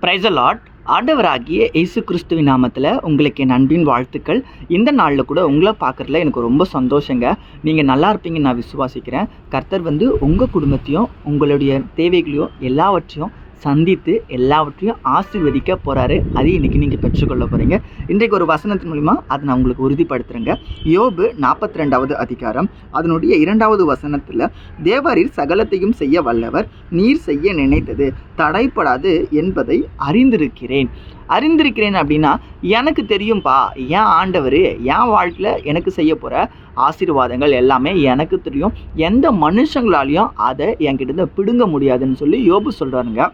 Praise the Lord. ஆண்டவராகிய இயேசு கிறிஸ்துவின் நாமத்தில் உங்களுக்கு என் அன்பின் வாழ்த்துக்கள். இந்த நாளில் கூட உங்களை பார்க்குறதுல எனக்கு ரொம்ப சந்தோஷங்க. நீங்கள் நல்லா இருப்பீங்கன்னு நான் விசுவாசிக்கிறேன். கர்த்தர் உங்கள் குடும்பத்தையும் உங்களுடைய தேவைகளையும் எல்லாவற்றையும் சந்தித்து எல்லாவற்றையும் ஆசீர்வதிக்க போகிறாரு. அது இன்றைக்கி நீங்கள் பெற்றுக்கொள்ள போகிறீங்க. இன்றைக்கு ஒரு வசனத்தின் மூலிமா அதை நான் உங்களுக்கு உறுதிப்படுத்துகிறேங்க. யோபு 42வது அதிகாரம் அதனுடைய 2வது வசனத்தில், தேவரீர் சகலத்தையும் செய்ய வல்லவர், நீர் செய்ய நினைத்தது தடைப்படாது என்பதை அறிந்திருக்கிறேன் அப்படின்னா, எனக்கு தெரியும்பா, என் ஆண்டவர் என் வாழ்க்கையில் எனக்கு செய்ய போகிற ஆசீர்வாதங்கள் எல்லாமே எனக்கு தெரியும். எந்த மனுஷங்களாலையும் அதை என்கிட்ட பிடுங்க முடியாதுன்னு சொல்லி யோபு சொல்கிறாருங்க.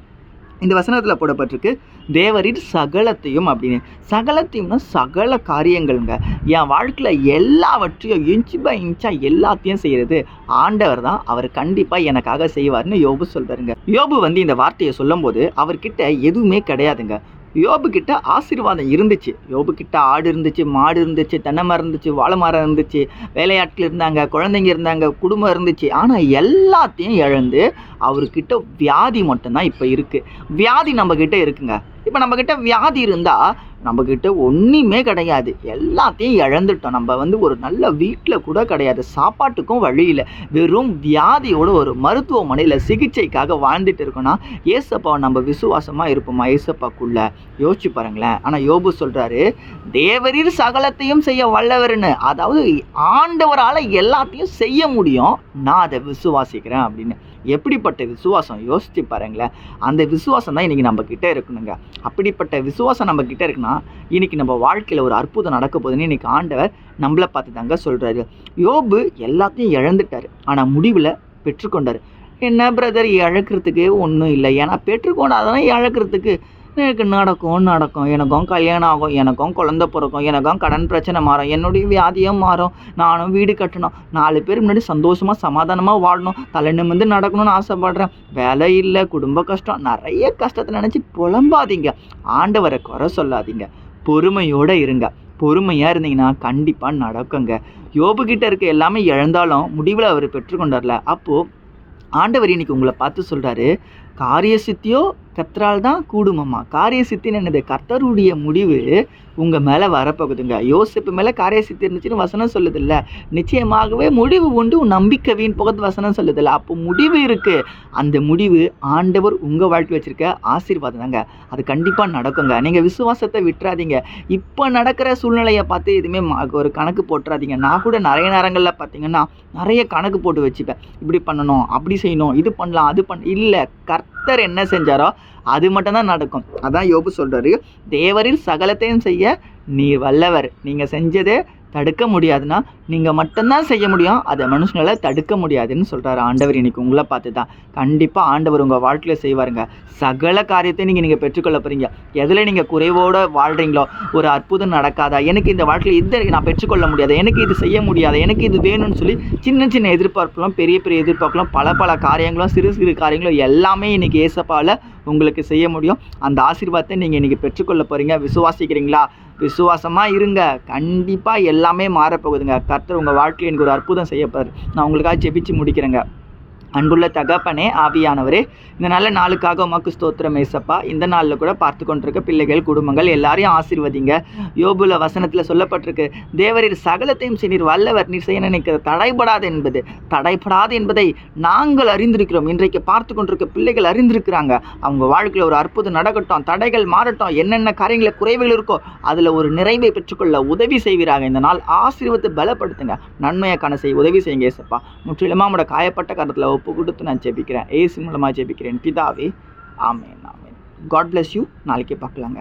இந்த வசனத்தில் போடப்பட்டிருக்கு, தேவரீர் சகலத்தையும் அப்படின்னு. சகலத்தையும்னா சகல காரியங்கள்ங்க. என் வாழ்க்கையில் எல்லாவற்றையும் இன்ச்சு பை இன்ச்சாக எல்லாத்தையும் செய்கிறது ஆண்டவர் தான். அவர் கண்டிப்பாக எனக்காக செய்வார்னு யோபு சொல்கிறாருங்க. யோபு இந்த வார்த்தையை சொல்லும்போது அவர்கிட்ட எதுவுமே கிடையாதுங்க. யோபு கிட்ட ஆசீர்வாதம் இருந்துச்சு. யோபு கிட்ட ஆடு இருந்துச்சு, மாடு இருந்துச்சு, தென்னை மரம் இருந்துச்சு, வாழை மரம் இருந்துச்சு, வேலையாட்கள் இருந்தாங்க, குழந்தைங்க இருந்தாங்க, குடும்பம் இருந்துச்சு. ஆனால் எல்லாத்தையும் இழந்து அவர்கிட்ட வியாதி மட்டும்தான் இப்போ இருக்குது. வியாதி நம்மக்கிட்ட இருக்குங்க. இப்போ நம்மக்கிட்ட வியாதி இருந்தால் நம்மக்கிட்ட ஒன்றுமே கிடையாது, எல்லாத்தையும் இழந்துட்டோம். நம்ம ஒரு நல்ல வீட்டில் கூட கிடையாது, சாப்பாட்டுக்கும் வழி இல்லை, வெறும் வியாதியோட ஒரு மருத்துவமனையில் சிகிச்சைக்காக வாழ்ந்துட்டு இருக்கோன்னா ஏசப்பாவை நம்ம விசுவாசமாக இருப்போமா ஏசப்பாக்குள்ள? யோசிச்சு பாருங்களேன். ஆனால் யோபு சொல்கிறாரு, தேவரீர் சகலத்தையும் செய்ய வல்லவர்னு. அதாவது ஆண்டவரால் எல்லாத்தையும் செய்ய முடியும், நான் அதை விசுவாசிக்கிறேன் அப்படின்னு. எப்படிப்பட்ட விசுவாசம் யோசிச்சு பாருங்களேன். அந்த விசுவாசம் தான் இன்றைக்கி நம்மக்கிட்ட இருக்கணுங்க. அப்படிப்பட்ட விசுவாசம் நம்மக்கிட்ட இருக்குன்னா இன்றைக்கி நம்ம வாழ்க்கையில் ஒரு அற்புதம் நடக்க போகுதுன்னு இன்றைக்கி ஆண்டவர் நம்மளை பார்த்து தாங்க சொல்கிறாரு. யோபு எல்லாத்தையும் இழந்துட்டார், ஆனால் முடிவில் பெற்றுக்கொண்டார். என்ன பிரதர், இழக்கிறதுக்கு ஒன்றும் இல்லை, ஏன்னா பெற்றுக்கொண்டாதானே இழக்கிறதுக்கு. எனக்கு நடக்கும், எனக்கும் கல்யாணம் ஆகும், எனக்கும் குழந்தை பிறக்கும், எனக்கும் கடன் பிரச்சனை மாறும், என்னுடைய வியாதியும் மாறும், நானும் வீடு கட்டணும், 4 பேர் முன்னாடி சந்தோஷமாக சமாதானமாக வாழணும், தலை நிமிர்ந்து நடக்கணும்னு ஆசைப்படுறேன், வேலை இல்லை, குடும்ப கஷ்டம், நிறைய கஷ்டத்தை நினச்சி புலம்பாதீங்க, ஆண்டவரை குறை சொல்லாதீங்க, பொறுமையோடு இருங்க. பொறுமையாக இருந்தீங்கன்னா கண்டிப்பாக நடக்குங்க. யோபுக்கிட்ட இருக்க எல்லாமே இழந்தாலும் முடிவில் அவர் பெற்றுக்கொண்டார்ல. அப்போது ஆண்டவர் இன்னைக்கு உங்களை பார்த்து சொல்கிறாரு, காரிய சித்தியோ கர்த்தரால் தான் கூடுமம்மா. காரிய சித்தின்னு என்னது? கர்த்தருடைய முடிவு உங்கள் மேலே வரப்போகுதுங்க. யோசிப்பு மேலே காரிய சித்தி இருந்துச்சுன்னு வசனம் சொல்லுதில்ல. நிச்சயமாகவே முடிவு உண்டு, நம்பிக்கை வீண் போகிறது வசனம் சொல்லுதில்ல. அப்போ முடிவு இருக்குது. அந்த முடிவு ஆண்டவர் உங்கள் வாழ்க்கை வச்சுருக்க ஆசீர்வாதம் தாங்க. அது கண்டிப்பாக நடக்குங்க. நீங்கள் விசுவாசத்தை விட்டுறாதீங்க. இப்போ நடக்கிற சூழ்நிலையை பார்த்து எதுவுமே ஒரு கணக்கு போட்டுறாதீங்க. நான் கூட நிறைய நேரங்களில் பார்த்தீங்கன்னா நிறைய கணக்கு போட்டு வச்சுப்பேன். இப்படி பண்ணணும், அப்படி செய்யணும், இது பண்ணலாம், அது இல்லை, கர்த்தர் என்ன செஞ்சாரோ அது மட்டும்தான் நடக்கும். அதான் யோபு சொல்கிறாரு, தேவரில் சகலத்தையும் செய்ய நீர் வல்லவர். நீங்கள் செஞ்சதே தடுக்க முடியாதுன்னா நீங்கள் மட்டும்தான் செய்ய முடியும், அதை மனுஷங்களால் தடுக்க முடியாதுன்னு சொல்கிறாரு ஆண்டவர். இன்றைக்கி உங்களை பார்த்து தான் கண்டிப்பாக ஆண்டவர் உங்கள் வாழ்க்கையில் செய்வாருங்க. சகல காரியத்தை நீங்கள் பெற்றுக்கொள்ள போகிறீங்க. எதில் நீங்கள் குறைவோடு வாழ்கிறீங்களோ, ஒரு அற்புதம் நடக்காதா, எனக்கு இந்த வாழ்க்கையில் இதை நான் பெற்றுக்கொள்ள முடியாது, எனக்கு இது செய்ய முடியாது, எனக்கு இது வேணும்னு சொல்லி சின்ன சின்ன எதிர்பார்ப்புகளும் பெரிய பெரிய எதிர்பார்ப்புகளும் பல காரியங்களும் சிறு சிறு காரியங்களும் எல்லாமே இன்றைக்கி ஏசப்பாவில் உங்களுக்கு செய்ய முடியும். அந்த ஆசீர்வாதத்தை நீங்கள் இன்றைக்கி பெற்றுக்கொள்ள போகிறீங்க. விசுவாசிக்கிறீங்களா? விசுவாசமாக இருங்க, கண்டிப்பாக எல்லாமே மாறப்போகுதுங்க. கர்த்தர் உங்கள் வாழ்க்கையில் எனக்கு ஒரு அற்புதம் செய்யப்படுறாரு. நான் உங்களுக்காக ஜெபிச்சு முடிக்கிறேங்க. அன்புள்ள தகப்பனே, ஆவியானவரே, இந்த நல்ல நாளுக்காக உமக்கு ஸ்தோத்திரம் ஏசப்பா. இந்த நாளில் கூட பார்த்து கொண்டிருக்க பிள்ளைகள், குடும்பங்கள் எல்லாரையும் ஆசீர்வதிங்க. யோபுல வசனத்தில் சொல்லப்பட்டிருக்கு, தேவரீர் சகலத்தையும் செய்ய வல்லவர், நீர் செய்ய நினைக்கிறது தடைப்படாது என்பதை நாங்கள் அறிந்திருக்கிறோம். இன்றைக்கு பார்த்து கொண்டிருக்க பிள்ளைகள் அறிந்திருக்கிறாங்க. அவங்க வாழ்க்கையில் ஒரு அற்புதம் நடக்கட்டும், தடைகள் மாறட்டும், என்னென்ன காரியங்களில் குறைவுகள் இருக்கோ அதில் ஒரு நிறைவை பெற்றுக்கொள்ள உதவி செய்வீராக. இந்த நாள் ஆசீர்வாதத்தை பலப்படுத்துங்க, நன்மையை காண செய்ய உதவி செய்யுங்க ஏசப்பா. முற்றிலுமாக உங்களோட காயப்பட்ட கருத்தில் ஒப்பு கொடுத்து நான் ஜெபிக்கிறேன். ஏசு மூலமாக ஜெபிக்கிறேன் பிதாவே, ஆமென். God bless you. நாளைக்கு பார்க்கலாங்க.